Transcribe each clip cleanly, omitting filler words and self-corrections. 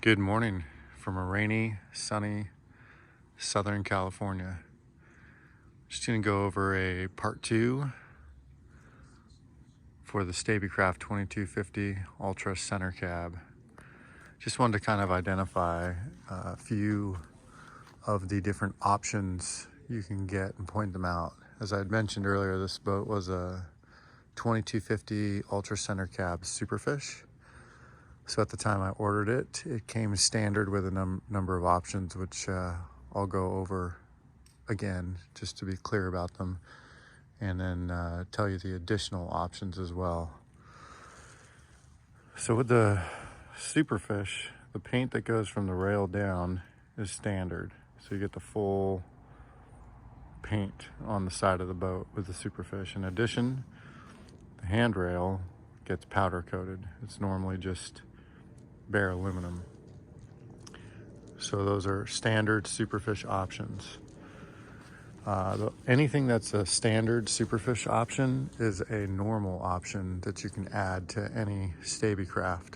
Good morning from a rainy, sunny Southern California. Just going to go over a part 2 for the Stabicraft 2250 Ultra Center Cab. Just wanted to kind of identify a few of the different options you can get and point them out. As I had mentioned earlier, this boat was a 2250 Ultra Center Cab Superfish. So at the time I ordered it, it came standard with a number of options, which I'll go over again just to be clear about them, and then tell you the additional options as well. So with the Superfish, the paint that goes from the rail down is standard. So you get the full paint on the side of the boat with the Superfish. In addition, the handrail gets powder coated. It's normally just bare aluminum. So those are standard Superfish options. Anything that's a standard Superfish option is a normal option that you can add to any Stabicraft.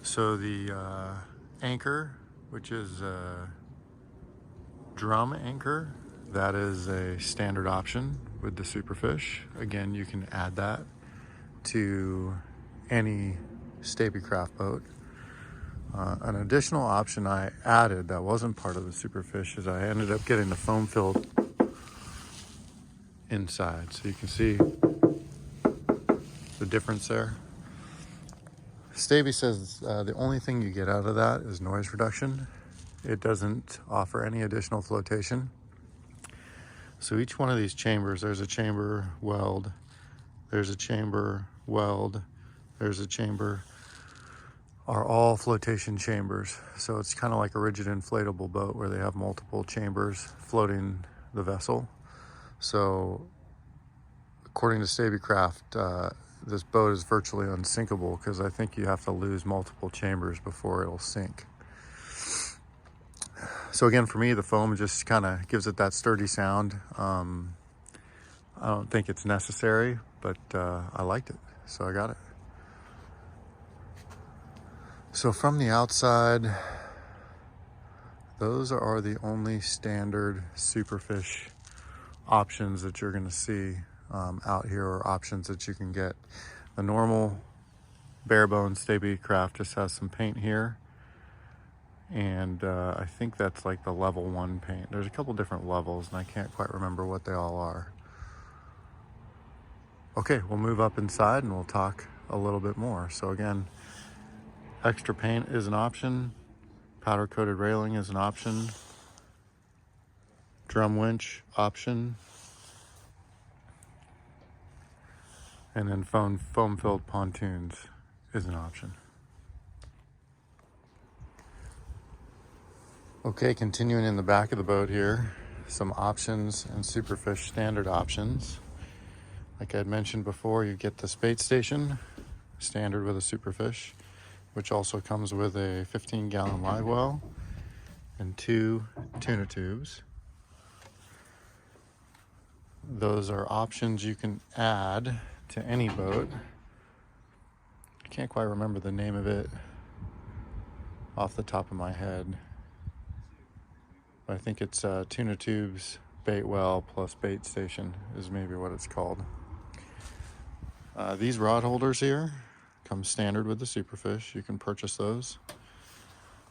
So the anchor, which is a drum anchor, that is a standard option with the Superfish. Again, you can add that to any Stabicraft boat. An additional option I added that wasn't part of the Superfish is I ended up getting the foam filled inside. So you can see the difference there. Staby says the only thing you get out of that is noise reduction. It doesn't offer any additional flotation. So each one of these chambers, there's a chamber weld, there's a chamber weld, there's a chamber, are all flotation chambers. So it's kind of like a rigid inflatable boat where they have multiple chambers floating the vessel. So according to Stabicraft, this boat is virtually unsinkable because I think you have to lose multiple chambers before it'll sink. So again, for me, the foam just kind of gives it that sturdy sound. I don't think it's necessary, but I liked it, so I got it. So from the outside, those are the only standard Superfish options that you're going to see out here, or options that you can get. The normal bare bones Stabicraft just has some paint here, and I think that's like the level 1 paint. There's a couple different levels and I can't quite remember what they all are. Okay, we'll move up inside and we'll talk a little bit more. So again, extra paint is an option, powder coated railing is an option, drum winch option, and then foam filled pontoons is an option. Okay, continuing in the back of the boat here, some options and Superfish standard options. Like I had mentioned before, you get this bait station, standard with a Superfish, which also comes with a 15-gallon live well and 2 tuna tubes. Those are options you can add to any boat. I can't quite remember the name of it off the top of my head, but I think it's tuna tubes, bait well plus bait station is maybe what it's called. These rod holders here come standard with the Superfish. You can purchase those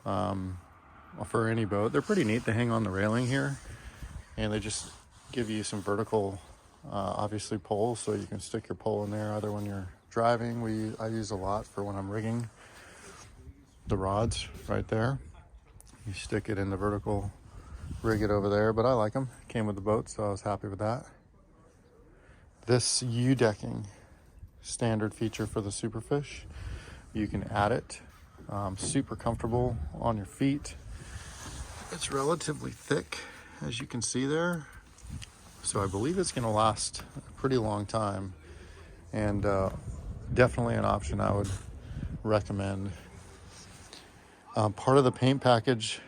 for any boat. They're pretty neat. They hang on the railing here, and they just give you some vertical, obviously, poles, so you can stick your pole in there either when you're driving. I use a lot for when I'm rigging the rods right there. You stick it in the vertical, rig it over there, but I like them. Came with the boat, so I was happy with that. This U-decking, standard feature for the Superfish. You can add it. Super comfortable on your feet. It's relatively thick, as you can see there. So I believe it's going to last a pretty long time, and definitely an option I would recommend. Part of the paint package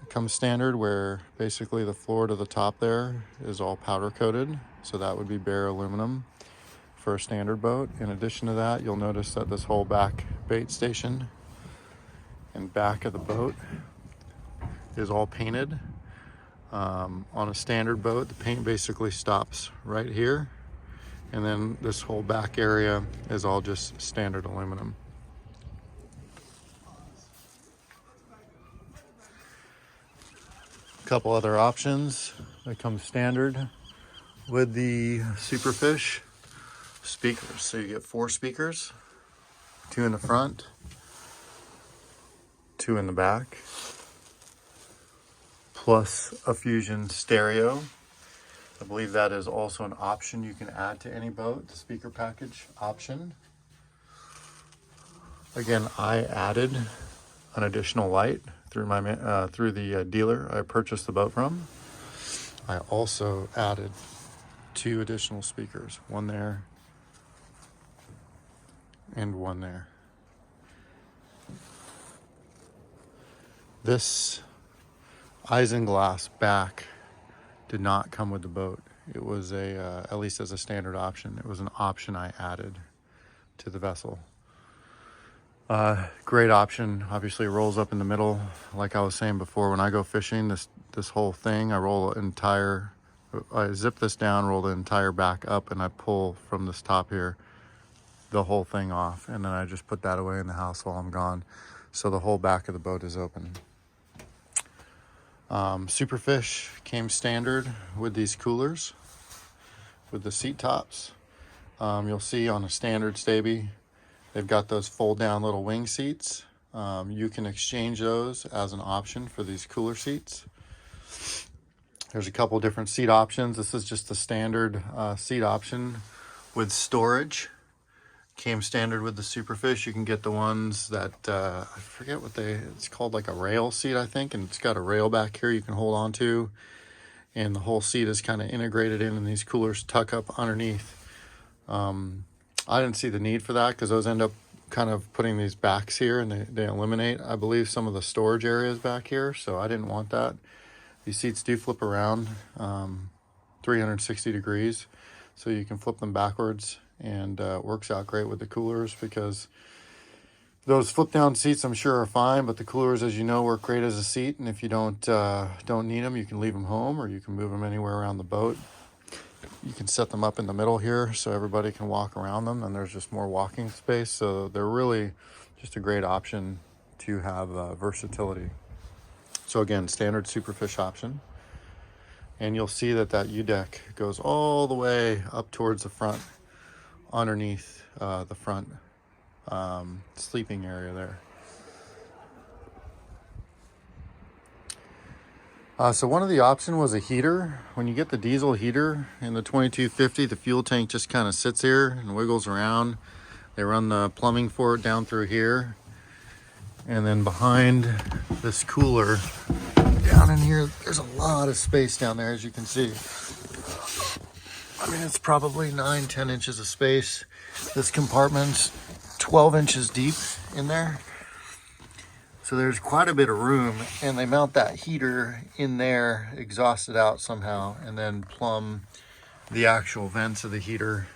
comes standard, where basically the floor to the top there is all powder coated. So that would be bare aluminum for a standard boat. In addition to that, you'll notice that this whole back bait station and back of the boat is all painted. On a standard boat, the paint basically stops right here, and then this whole back area is all just standard aluminum. A couple other options that come standard with the Superfish: speakers. So you get 4 speakers, 2 in the front, 2 in the back, plus a Fusion stereo. I believe that is also an option you can add to any boat, the speaker package option. Again, I added an additional light through the dealer I purchased the boat from. I also added 2 additional speakers, one there and one there. This isinglass back did not come with the boat. It was at least as a standard option, it was an option I added to the vessel. Great option. Obviously it rolls up in the middle. Like I was saying before, when I go fishing, this whole thing, I zip this down, roll the entire back up, and I pull from this top here the whole thing off, and then I just put that away in the house while I'm gone. So the whole back of the boat is open. Superfish came standard with these coolers, with the seat tops. You'll see on a standard Staby, they've got those fold down little wing seats. You can exchange those as an option for these cooler seats. There's a couple different seat options. This is just the standard seat option with storage. Came standard with the Superfish. You can get the ones that, I forget what it's called, like a rail seat, I think, and it's got a rail back here you can hold on to, and the whole seat is kind of integrated in, and these coolers tuck up underneath. I didn't see the need for that because those end up kind of putting these backs here, and they eliminate, I believe, some of the storage areas back here, so I didn't want that. These seats do flip around 360 degrees, so you can flip them backwards, and it works out great with the coolers because those flip down seats I'm sure are fine, but the coolers, as you know, work great as a seat, and if you don't need them, you can leave them home or you can move them anywhere around the boat. You can set them up in the middle here so everybody can walk around them, and there's just more walking space, so they're really just a great option to have versatility. So again, standard Superfish option, and you'll see that U-deck goes all the way up towards the front, underneath the front sleeping area there. So one of the options was a heater. When you get the diesel heater in the 2250, the fuel tank just kind of sits here and wiggles around. They run the plumbing for it down through here, and then behind this cooler down in here, there's a lot of space down there, as you can see. I mean, it's probably 9-10 inches of space. This compartment's 12 inches deep in there. So there's quite a bit of room, and they mount that heater in there, exhaust it out somehow, and then plumb the actual vents of the heater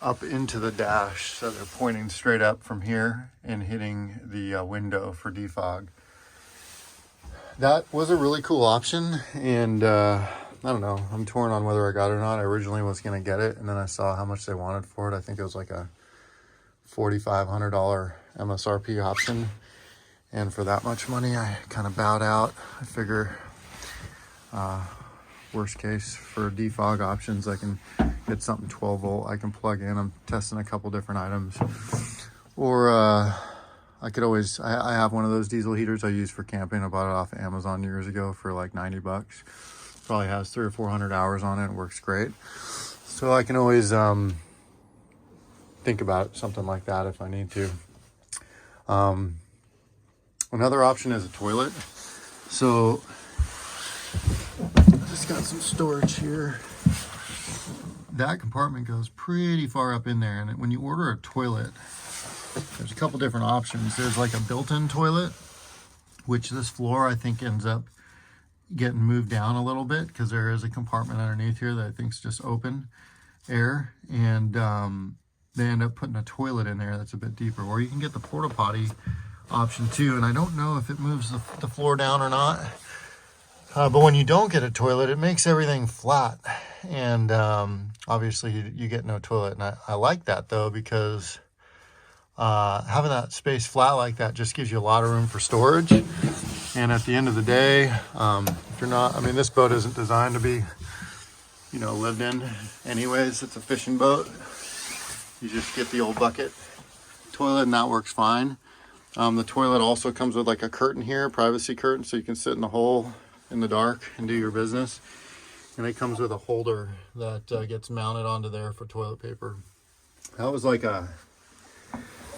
up into the dash. So they're pointing straight up from here and hitting the window for defog. That was a really cool option, and I don't know, I'm torn on whether I got it or not. I originally was going to get it, and then I saw how much they wanted for it. I think it was like a $4,500 MSRP option, and for that much money I kind of bowed out. I figure worst case for defog options, I can get something 12 volt I can plug in. I'm testing a couple different items, or I could always, I have one of those diesel heaters I use for camping. I bought it off of Amazon years ago for like $90. Probably has 300 or 400 hours on it. It works great. So I can always think about something like that if I need to. Another option is a toilet. So I just got some storage here. That compartment goes pretty far up in there, and when you order a toilet, there's a couple different options. There's like a built-in toilet, which this floor I think ends up getting moved down a little bit because there is a compartment underneath here that I think is just open air, and they end up putting a toilet in there that's a bit deeper. Or you can get the porta potty, option too. And I don't know if it moves the floor down or not. But when you don't get a toilet, it makes everything flat. And obviously you get no toilet. And I like that though, because having that space flat like that just gives you a lot of room for storage. And at the end of the day, if you're not, I mean, this boat isn't designed to be, you know, lived in anyways. It's a fishing boat. You just get the old bucket toilet and that works fine. The toilet also comes with like a curtain here, privacy curtain, so you can sit in the hole in the dark and do your business. And it comes with a holder that gets mounted onto there for toilet paper. That was like a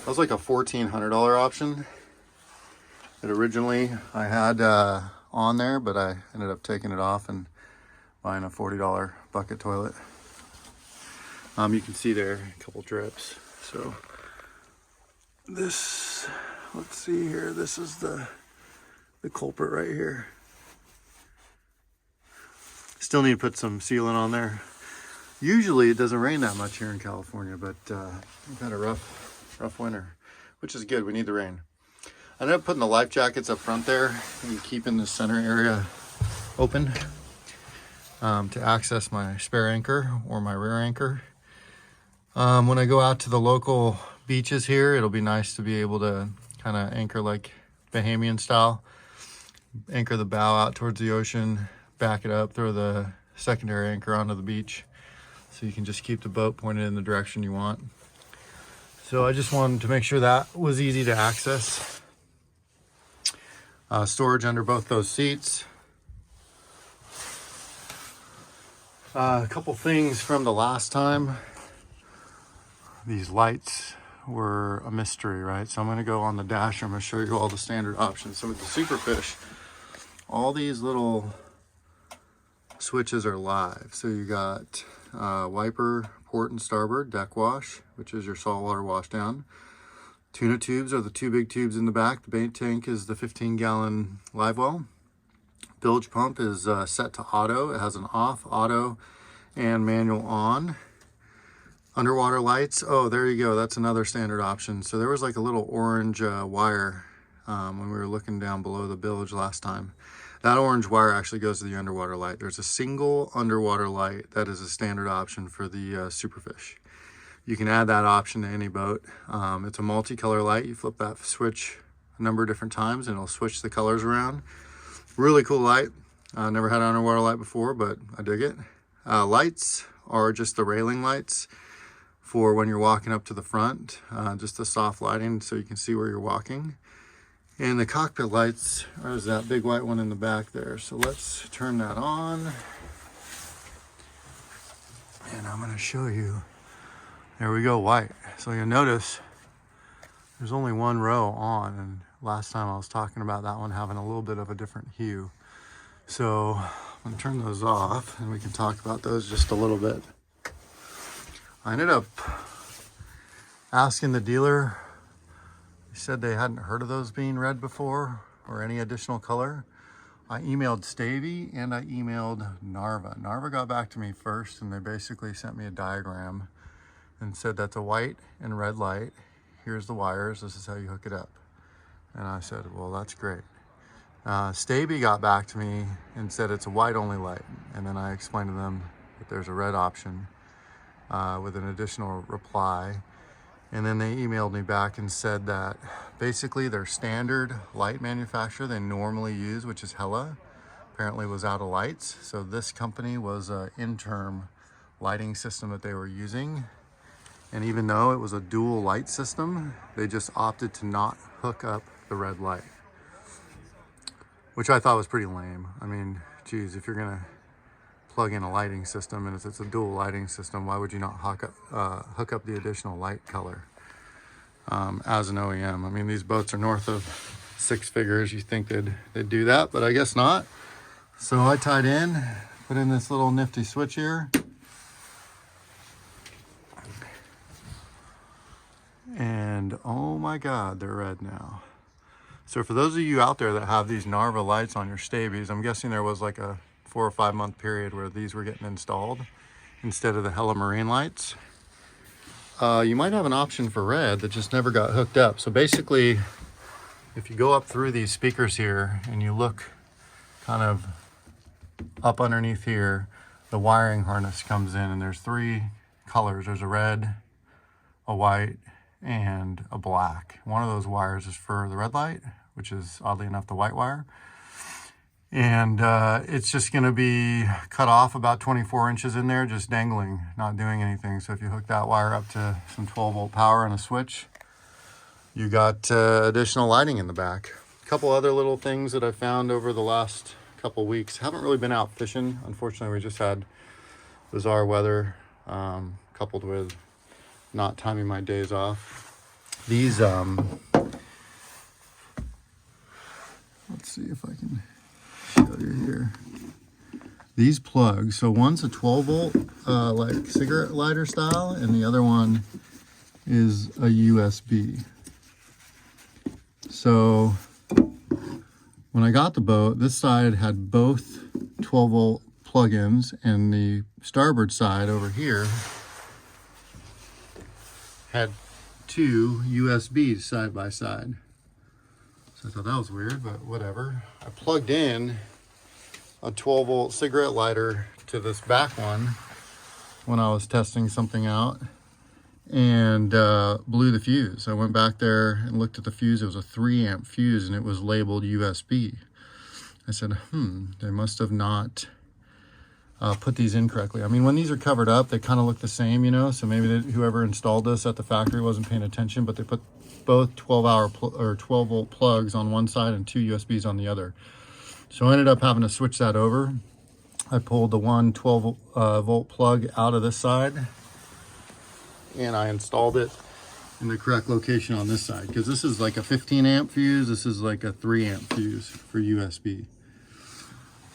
$1,400 option that originally I had on there, but I ended up taking it off and buying a $40 bucket toilet. You can see there a couple drips. So this, let's see here, this is the culprit right here. Still need to put some sealant on there. Usually it doesn't rain that much here in California, but we've had a rough winter, which is good. We need the rain. I ended up putting the life jackets up front there and keeping the center area open to access my spare anchor or my rear anchor. When I go out to the local beaches here, it'll be nice to be able to kind of anchor like Bahamian style. Anchor the bow out towards the ocean, back it up, throw the secondary anchor onto the beach, so you can just keep the boat pointed in the direction you want. So I just wanted to make sure that was easy to access. Storage under both those seats. A couple things from the last time. These lights were a mystery, right? So I'm going to go on the dash. I'm going to show you all the standard options. So with the Superfish, all these little switches are live. So you got wiper, port and starboard, deck wash, which is your saltwater wash down. Tuna tubes are the two big tubes in the back. The bait tank is the 15-gallon live well. Bilge pump is set to auto. It has an off, auto, and manual on. Underwater lights, oh, there you go. That's another standard option. So there was like a little orange wire when we were looking down below the bilge last time. That orange wire actually goes to the underwater light. There's a single underwater light that is a standard option for the Superfish. You can add that option to any boat. It's a multicolor light. You flip that switch a number of different times and it'll switch the colors around. Really cool light. Never had an underwater light before, but I dig it. Lights are just the railing lights for when you're walking up to the front, just the soft lighting so you can see where you're walking. And the cockpit lights, there's that big white one in the back there. So let's turn that on. And I'm gonna show you. There we go, white. So you'll notice there's only one row on, and last time I was talking about that one having a little bit of a different hue. So I'm gonna turn those off and we can talk about those just a little bit. I ended up asking the dealer, he said they hadn't heard of those being red before or any additional color. I emailed Stavy and I emailed Narva. Narva got back to me first and they basically sent me a diagram and said that's a white and red light. Here's the wires, this is how you hook it up. And I said, well, that's great. Stavy got back to me and said it's a white only light. And then I explained to them that there's a red option with an additional reply. And then they emailed me back and said that basically their standard light manufacturer they normally use, which is Helm, apparently was out of lights. So this company was an interim lighting system that they were using. And even though it was a dual light system, they just opted to not hook up the red light, which I thought was pretty lame. I mean, geez, if you're gonna plug in a lighting system and if it's a dual lighting system, why would you not hook up the additional light color as an OEM? I mean, these boats are north of 6 figures. You think they'd do that, but I guess not. So I tied in, put in this little nifty switch here. And oh my God, they're red now. So for those of you out there that have these Narva lights on your Stabies, I'm guessing there was like a 4 or 5 month period where these were getting installed instead of the Helm Marine lights. You might have an option for red that just never got hooked up. So basically if you go up through these speakers here and you look kind of up underneath here, the wiring harness comes in, and there's 3 colors. There's a red, a white, and a black. One of those wires is for the red light, which is oddly enough the white wire. And it's just going to be cut off about 24 inches in there, just dangling, not doing anything. So if you hook that wire up to some 12-volt power and a switch, you got additional lighting in the back. A couple other little things that I found over the last couple weeks. Haven't really been out fishing. Unfortunately, we just had bizarre weather, coupled with not timing my days off. These, let's see if I can show you here. These plugs, so one's a 12-volt like cigarette lighter style, and the other one is a USB. So when I got the boat, this side had both 12-volt plug-ins, and the starboard side over here had 2 USBs side by side. So I thought that was weird, but whatever. I plugged in a 12-volt cigarette lighter to this back one when I was testing something out, and blew the fuse. I went back there and looked at the fuse. It was a 3-amp fuse, and it was labeled USB. I said, they must have not put these in correctly. I mean, when these are covered up, they kind of look the same, you know, so maybe whoever installed this at the factory wasn't paying attention, but they put both 12-volt plugs on one side and 2 USBs on the other. So I ended up having to switch that over. I pulled the one 12-volt plug out of this side, and I installed it in the correct location on this side, because this is like a 15-amp fuse. This is like a 3-amp fuse for USB.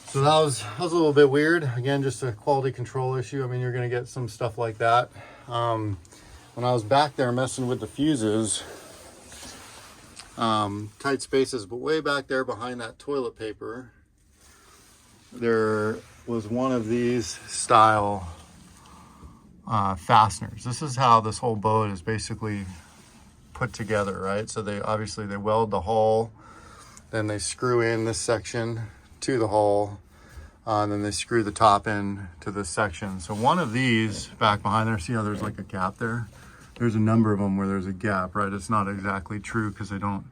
So that was a little bit weird. Again, just a quality control issue. I mean, you're going to get some stuff like that. When I was back there messing with the fuses, tight spaces, but way back there behind that toilet paper, there was one of these style fasteners. This is how this whole boat is basically put together, right? So they weld the hull, then they screw in this section to the hull, and then they screw the top in to this section. So one of these back behind there, see how there's like a gap there? There's a number of them where there's a gap, right? It's not exactly true because they don't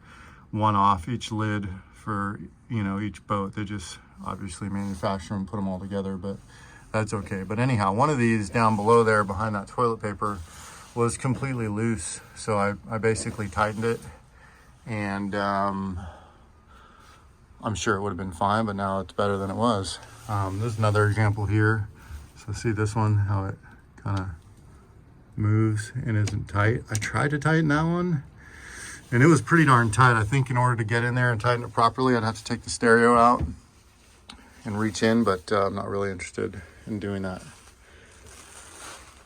one off each lid for, you know, each boat. They just obviously manufacture and put them all together, but that's okay. But anyhow, one of these down below there behind that toilet paper was completely loose. So I basically tightened it, and I'm sure it would have been fine, but now it's better than it was. There's another example here. So see this one, how it kind of moves and isn't tight. I tried to tighten that one, and it was pretty darn tight. I think in order to get in there and tighten it properly, I'd have to take the stereo out and reach in, but I'm not really interested in doing that.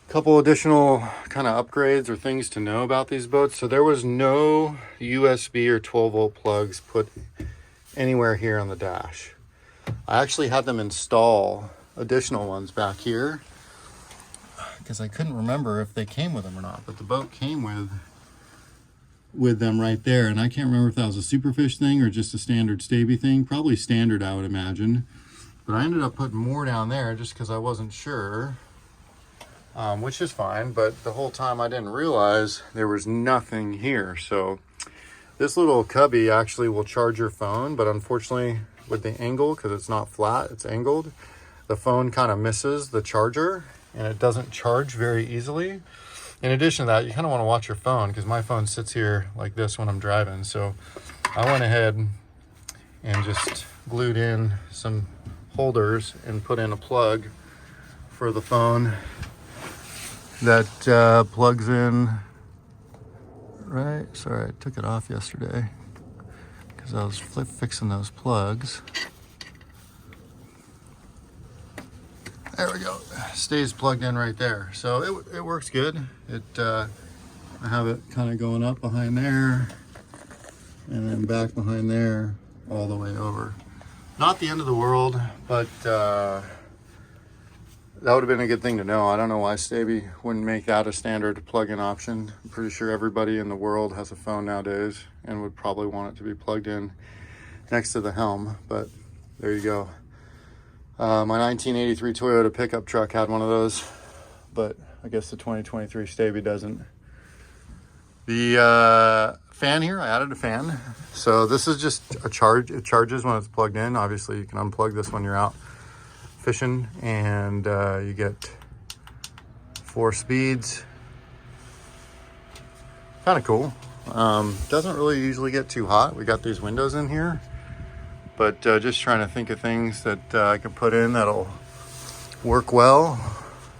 A couple additional kind of upgrades or things to know about these boats. So there was no USB or 12-volt plugs put anywhere here on the dash. I actually had them install additional ones back here because I couldn't remember if they came with them or not, but the boat came with them right there, and I can't remember if that was a Superfish thing or just a standard Staby thing. Probably standard, I would imagine, but I ended up putting more down there just because I wasn't sure, which is fine, but the whole time I didn't realize there was nothing here. So this little cubby actually will charge your phone, but unfortunately with the angle, because it's not flat, it's angled, the phone kind of misses the charger and it doesn't charge very easily. In addition to that, you kind of want to watch your phone, because my phone sits here like this when I'm driving. So I went ahead and just glued in some holders and put in a plug for the phone that plugs in. Right, sorry, I took it off yesterday because I was fixing those plugs. There we go, stays plugged in right there. So it works good. I have it kind of going up behind there and then back behind there all the way over. Not the end of the world, but that would have been a good thing to know. I don't know why Staby wouldn't make that a standard plug-in option. I'm pretty sure everybody in the world has a phone nowadays and would probably want it to be plugged in next to the Helm, but there you go. My 1983 Toyota pickup truck had one of those, but I guess the 2023 Staby doesn't. The fan here, I added a fan. So this is just a charge. It charges when it's plugged in. Obviously you can unplug this when you're out fishing, and you get 4 speeds. Kind of cool. Doesn't really usually get too hot. We got these windows in here, but just trying to think of things that I can put in that'll work well.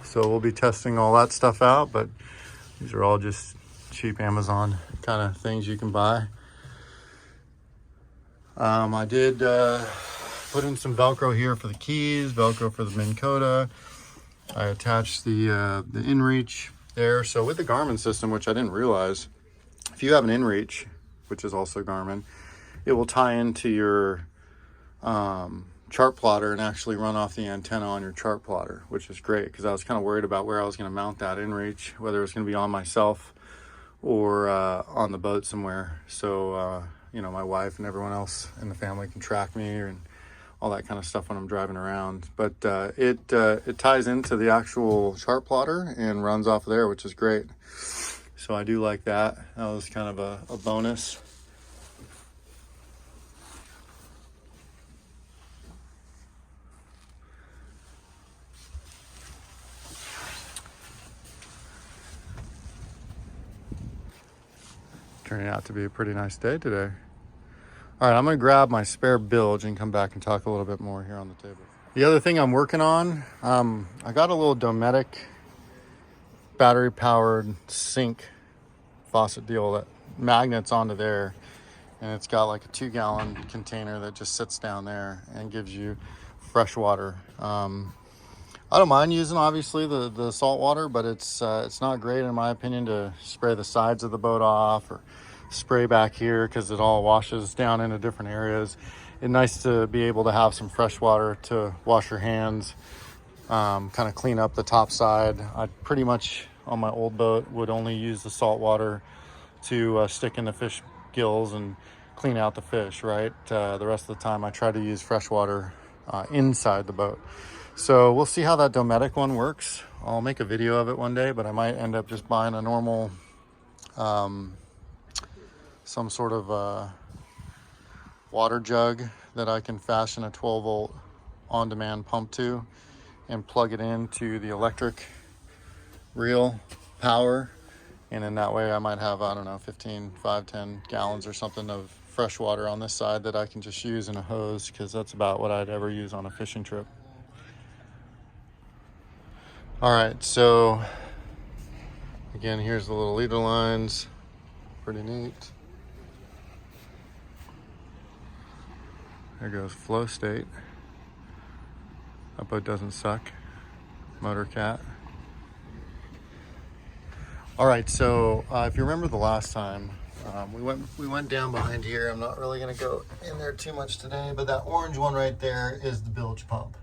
So we'll be testing all that stuff out, but these are all just cheap Amazon kind of things you can buy. I did put in some Velcro here for the keys, Velcro for the Minn Kota. I attached the inReach there. So with the Garmin system, which I didn't realize, if you have an inReach, which is also Garmin, it will tie into your chart plotter and actually run off the antenna on your chart plotter, which is great, because I was kind of worried about where I was going to mount that inReach, whether it's going to be on myself or on the boat somewhere. So, you know, my wife and everyone else in the family can track me and all that kind of stuff when I'm driving around. But it ties into the actual chart plotter and runs off of there, which is great. So I do like that. That was kind of a bonus. Turning out to be a pretty nice day today. All right, I'm gonna grab my spare bilge and come back and talk a little bit more here on the table. The other thing I'm working on, I got a little Dometic battery powered sink faucet deal that magnets onto there, and it's got like a 2-gallon container that just sits down there and gives you fresh water. I don't mind using obviously the salt water, but it's not great in my opinion to spray the sides of the boat off or spray back here, because it all washes down into different areas. It's nice to be able to have some fresh water to wash your hands, kind of clean up the top side. I pretty much on my old boat would only use the salt water to stick in the fish gills and clean out the fish, right? The rest of the time I try to use fresh water inside the boat. So we'll see how that Dometic one works. I'll make a video of it one day, but I might end up just buying a normal, some sort of water jug that I can fashion a 12-volt on-demand pump to and plug it into the electric reel power. And in that way I might have, I don't know, 10 gallons or something of fresh water on this side that I can just use in a hose, because that's about what I'd ever use on a fishing trip. All right, so again, here's the little leader lines. Pretty neat. There goes flow state. That boat doesn't suck. Motor cat. All right, so if you remember the last time, we went down behind here. I'm not really gonna go in there too much today, but that orange one right there is the bilge pump.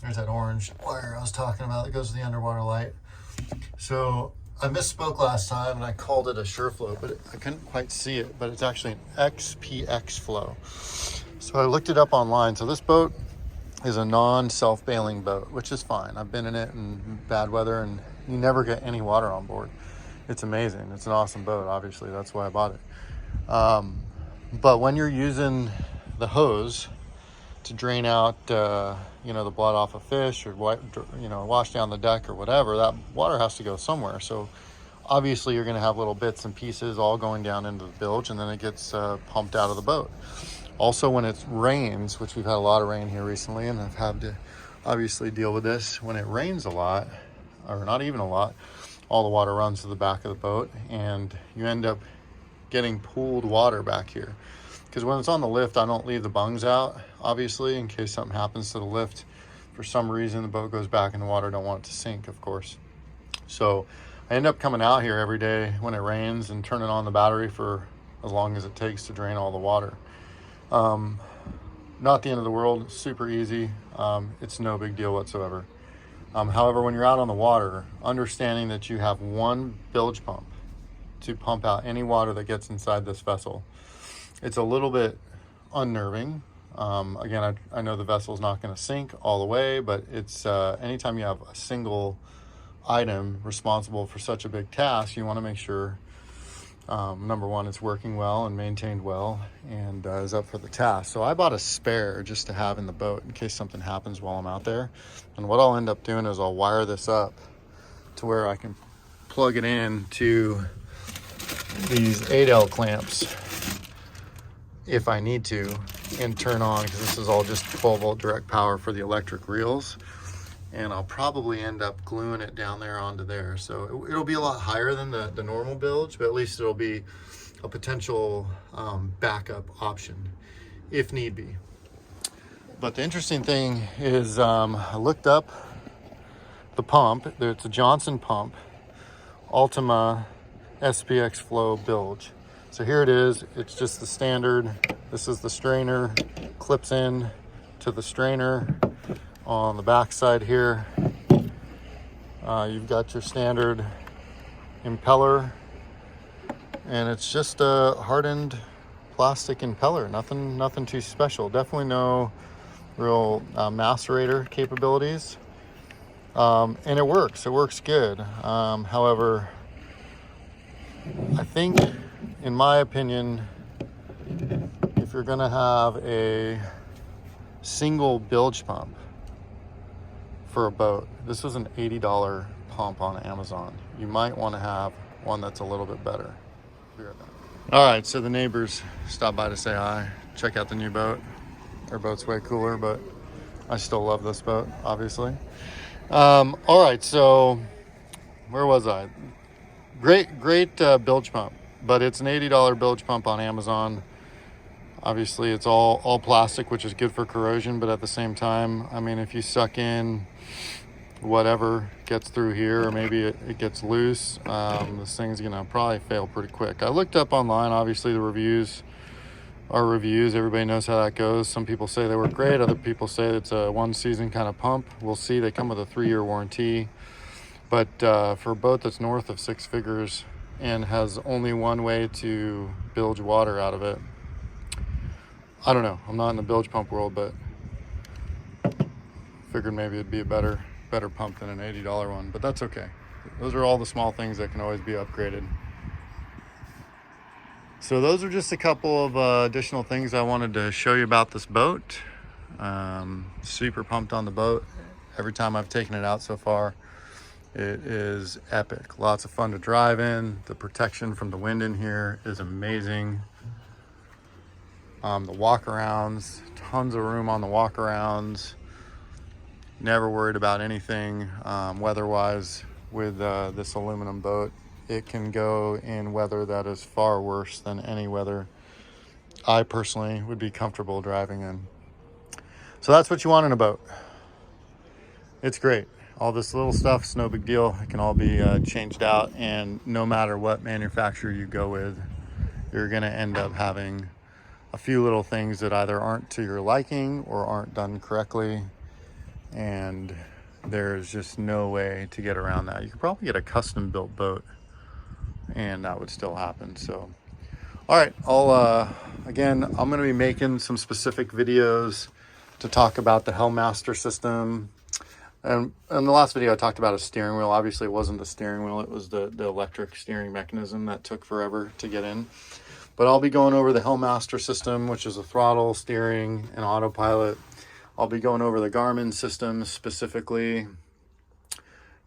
There's that orange wire I was talking about that goes to the underwater light. So I misspoke last time and I called it a SureFlow, but I couldn't quite see it, but it's actually an XPX flow. So I looked it up online. So this boat is a non-self-bailing boat, which is fine. I've been in it in bad weather and you never get any water on board. It's amazing. It's an awesome boat, obviously. That's why I bought it. But when you're using the hose to drain out, you know, the blood off a fish or, you know, wash down the deck or whatever, that water has to go somewhere. So obviously you're going to have little bits and pieces all going down into the bilge, and then it gets pumped out of the boat. Also, when it rains, which we've had a lot of rain here recently, and I've had to obviously deal with this, when it rains a lot, or not even a lot, all the water runs to the back of the boat, and you end up getting pooled water back here. Because when it's on the lift, I don't leave the bungs out, obviously, in case something happens to the lift. For some reason, the boat goes back in the water. I don't want it to sink, of course. So I end up coming out here every day when it rains and turning on the battery for as long as it takes to drain all the water. Not the end of the world, super easy. It's no big deal whatsoever. However, when you're out on the water, understanding that you have one bilge pump to pump out any water that gets inside this vessel, it's a little bit unnerving. Again, I know the vessel's not going to sink all the way, but it's anytime you have a single item responsible for such a big task, you want to make sure, number one, it's working well and maintained well and is up for the task. So I bought a spare just to have in the boat in case something happens while I'm out there. And what I'll end up doing is I'll wire this up to where I can plug it in to these 8L clamps if I need to, and turn on, because this is all just 12-volt direct power for the electric reels. And I'll probably end up gluing it down there onto there. So it'll be a lot higher than the normal bilge, but at least it'll be a potential backup option if need be. But the interesting thing is I looked up the pump. It's a Johnson pump, Ultima SPX Flow bilge. So here it is. It's just the standard. This is the strainer, clips in to the strainer. On the back side here, you've got your standard impeller, and it's just a hardened plastic impeller. Nothing too special. Definitely no real macerator capabilities, and it works good. However, I think, in my opinion, if you're gonna have a single bilge pump for a boat, this is an $80 pump on Amazon. You might want to have one that's a little bit better. All right, so the neighbors stopped by to say hi, check out the new boat. Their boat's way cooler, but I still love this boat, obviously. All right, so where was I? Great bilge pump, but it's an $80 bilge pump on Amazon. Obviously, it's all plastic, which is good for corrosion, but at the same time, I mean, if you suck in whatever gets through here, or maybe it gets loose, this thing's gonna probably fail pretty quick. I looked up online, obviously the reviews are reviews. Everybody knows how that goes. Some people say they work great. Other people say it's a one season kind of pump. We'll see. They come with a 3-year warranty. But for a boat that's north of 6 figures and has only one way to bilge water out of it, I don't know. I'm not in the bilge pump world, but figured maybe it'd be a better pump than an $80 one, but that's okay. Those are all the small things that can always be upgraded. So those are just a couple of additional things I wanted to show you about this boat. Super pumped on the boat. Every time I've taken it out so far, it is epic. Lots of fun to drive in. The protection from the wind in here is amazing. The walk-arounds, tons of room on the walk-arounds. Never worried about anything weather-wise with this aluminum boat. It can go in weather that is far worse than any weather I personally would be comfortable driving in. So that's what you want in a boat. It's great. All this little stuff is no big deal. It can all be changed out, and no matter what manufacturer you go with, you're gonna end up having a few little things that either aren't to your liking or aren't done correctly, and there's just no way to get around that. You could probably get a custom built boat and that would still happen. So all right, again, I'm going to be making some specific videos to talk about the Helm Master system. And in the last video I talked about a steering wheel. Obviously it wasn't the steering wheel, it was the electric steering mechanism that took forever to get in. But I'll be going over the Helm Master system, which is a throttle, steering, and autopilot. I'll be going over the Garmin system specifically,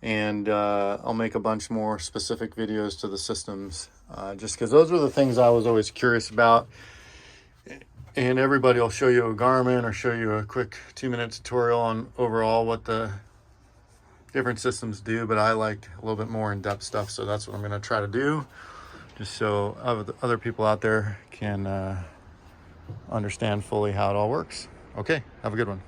and I'll make a bunch more specific videos to the systems, just because those are the things I was always curious about. And everybody will show you a Garmin or show you a quick 2-minute tutorial on overall what the different systems do, but I like a little bit more in-depth stuff, so that's what I'm going to try to do, just so other people out there can understand fully how it all works. Okay, have a good one.